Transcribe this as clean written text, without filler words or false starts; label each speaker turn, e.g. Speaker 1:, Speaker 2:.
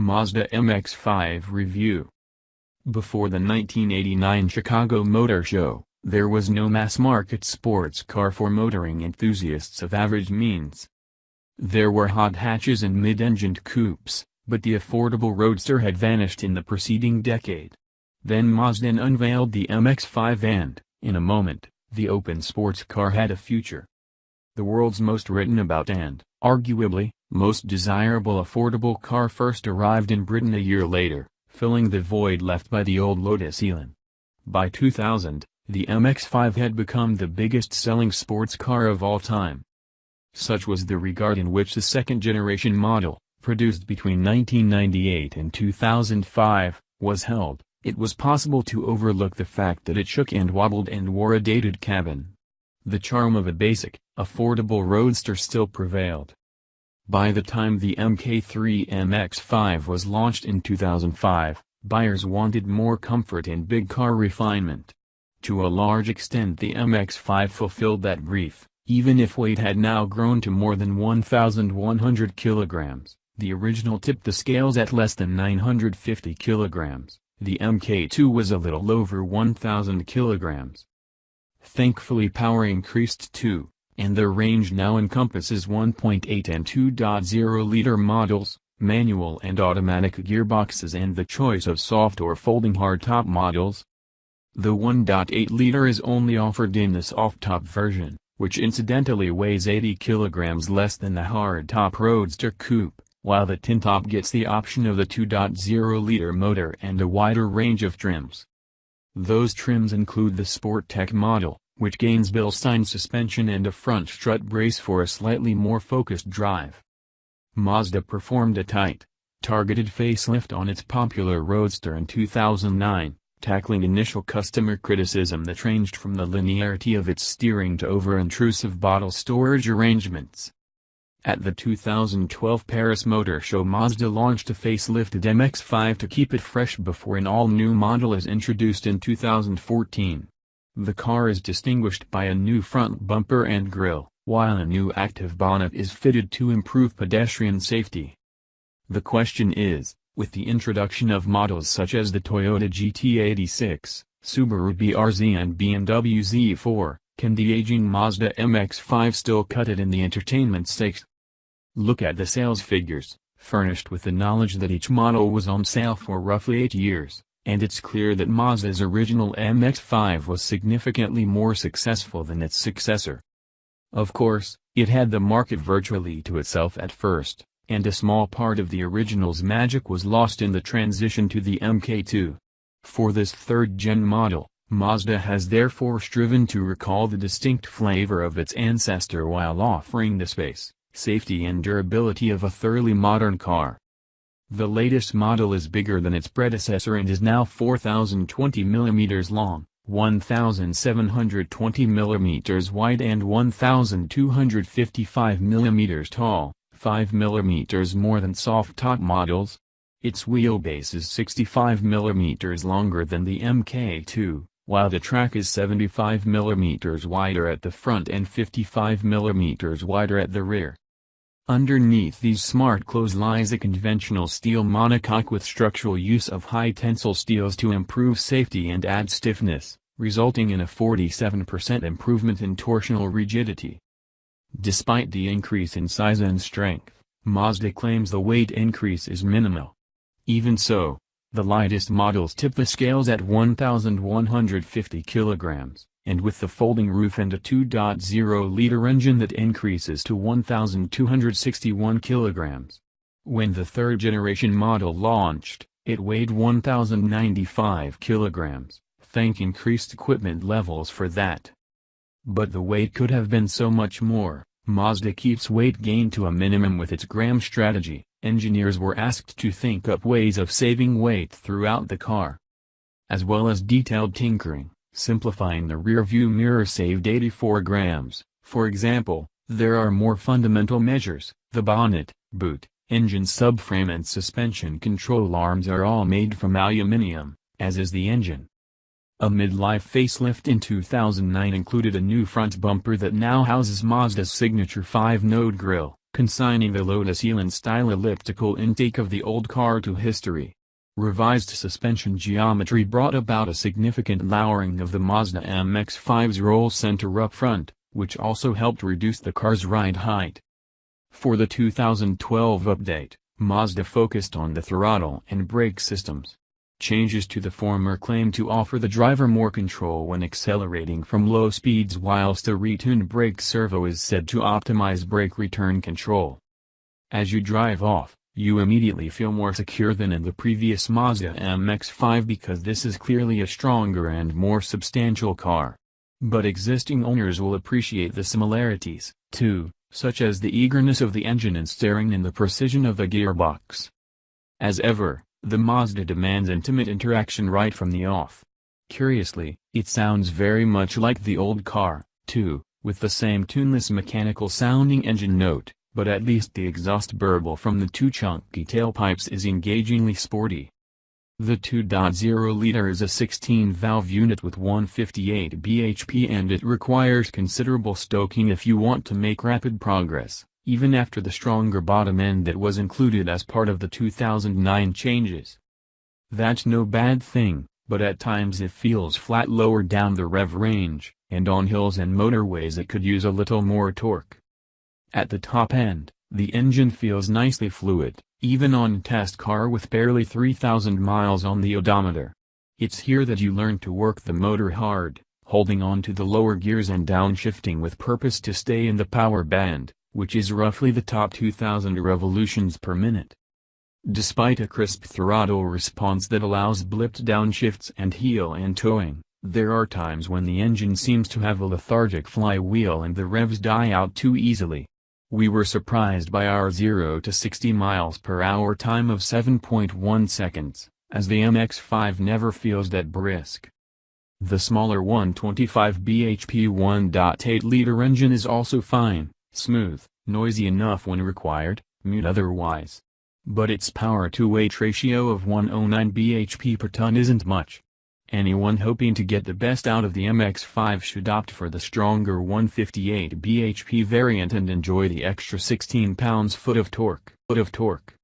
Speaker 1: Mazda MX-5 review. Before the 1989 Chicago Motor Show, there was no mass-market sports car for motoring enthusiasts of average means. There were hot hatches and mid-engined coupes, but the affordable roadster had vanished in the preceding decade. Then Mazda unveiled the MX-5 and, in a moment, the open sports car had a future. The world's most written about and, arguably, most desirable affordable car first arrived in Britain a year later, filling the void left by the old Lotus Elan. By 2000, the MX-5 had become the biggest-selling sports car of all time. Such was the regard in which the second-generation model, produced between 1998 and 2005, was held. It was possible to overlook the fact that it shook and wobbled and wore a dated cabin. The charm of a basic, affordable roadster still prevailed. By the time the Mk3 MX-5 was launched in 2005, buyers wanted more comfort and big car refinement. To a large extent the MX-5 fulfilled that brief, even if weight had now grown to more than 1,100 kilograms. The original tipped the scales at less than 950 kilograms. The Mk2 was a little over 1,000 kilograms. Thankfully power increased too, and the range now encompasses 1.8 and 2.0-liter models, manual and automatic gearboxes and the choice of soft or folding hardtop models. The 1.8-liter is only offered in the soft-top version, which incidentally weighs 80 kilograms less than the hardtop Roadster Coupe, while the tin-top gets the option of the 2.0-liter motor and a wider range of trims. Those trims include the Sport Tech model, which gains Bilstein suspension and a front strut brace for a slightly more focused drive. Mazda performed a tight, targeted facelift on its popular Roadster in 2009, tackling initial customer criticism that ranged from the linearity of its steering to over-intrusive bottle storage arrangements. At the 2012 Paris Motor Show, Mazda launched a facelifted MX-5 to keep it fresh before an all-new model is introduced in 2014. The car is distinguished by a new front bumper and grille, while a new active bonnet is fitted to improve pedestrian safety. The question is, with the introduction of models such as the Toyota GT86, Subaru BRZ and BMW Z4, can the aging Mazda MX-5 still cut it in the entertainment stakes? Look at the sales figures, furnished with the knowledge that each model was on sale for roughly 8 years, and it's clear that Mazda's original MX-5 was significantly more successful than its successor. Of course, it had the market virtually to itself at first, and a small part of the original's magic was lost in the transition to the Mk2. For this third-gen model, Mazda has therefore striven to recall the distinct flavor of its ancestor while offering the space, safety and durability of a thoroughly modern car. The latest model is bigger than its predecessor and is now 4,020 mm long, 1,720 mm wide and 1,255 mm tall, 5 mm more than soft-top models. Its wheelbase is 65 mm longer than the Mk2, while the track is 75 mm wider at the front and 55 mm wider at the rear. Underneath these smart clothes lies a conventional steel monocoque with structural use of high-tensile steels to improve safety and add stiffness, resulting in a 47% improvement in torsional rigidity. Despite the increase in size and strength, Mazda claims the weight increase is minimal. Even so, the lightest models tip the scales at 1,150 kilograms, and with the folding roof and a 2.0-liter engine that increases to 1,261 kilograms. When the third-generation model launched, it weighed 1,095 kilograms, thank increased equipment levels for that. But the weight could have been so much more. Mazda keeps weight gain to a minimum with its gram strategy. Engineers were asked to think up ways of saving weight throughout the car. As well as detailed tinkering, simplifying the rear-view mirror saved 84 grams. For example, there are more fundamental measures. The bonnet, boot, engine subframe and suspension control arms are all made from aluminum, as is the engine. A midlife facelift in 2009 included a new front bumper that now houses Mazda's signature 5-node grille, consigning the Lotus Elan-style elliptical intake of the old car to history. Revised suspension geometry brought about a significant lowering of the Mazda MX-5's roll center up front, which also helped reduce the car's ride height. For the 2012 update, Mazda focused on the throttle and brake systems. Changes to the former claim to offer the driver more control when accelerating from low speeds, whilst the retuned brake servo is said to optimize brake return control. As you drive off, you immediately feel more secure than in the previous Mazda MX-5 because this is clearly a stronger and more substantial car. But existing owners will appreciate the similarities, too, such as the eagerness of the engine and steering and the precision of the gearbox. As ever, the Mazda demands intimate interaction right from the off. Curiously, it sounds very much like the old car, too, with the same tuneless mechanical-sounding engine note, but at least the exhaust burble from the two chunky tailpipes is engagingly sporty. The 2.0-liter is a 16-valve unit with 158 bhp, and it requires considerable stoking if you want to make rapid progress, even after the stronger bottom end that was included as part of the 2009 changes. That's no bad thing, but at times it feels flat lower down the rev range, and on hills and motorways it could use a little more torque. At the top end, the engine feels nicely fluid, even on test car with barely 3,000 miles on the odometer. It's here that you learn to work the motor hard, holding on to the lower gears and downshifting with purpose to stay in the power band, which is roughly the top 2,000 revolutions per minute. Despite a crisp throttle response that allows blipped downshifts and heel and towing, there are times when the engine seems to have a lethargic flywheel and the revs die out too easily. We were surprised by our 0 to 60 miles per hour time of 7.1 seconds, as the MX-5 never feels that brisk. The smaller 125 bhp 1.8-liter engine is also fine, smooth, noisy enough when required, mute otherwise. But its power-to-weight ratio of 109 bhp per ton isn't much. Anyone hoping to get the best out of the MX-5 should opt for the stronger 158 bhp variant and enjoy the extra 16 pounds-foot of torque.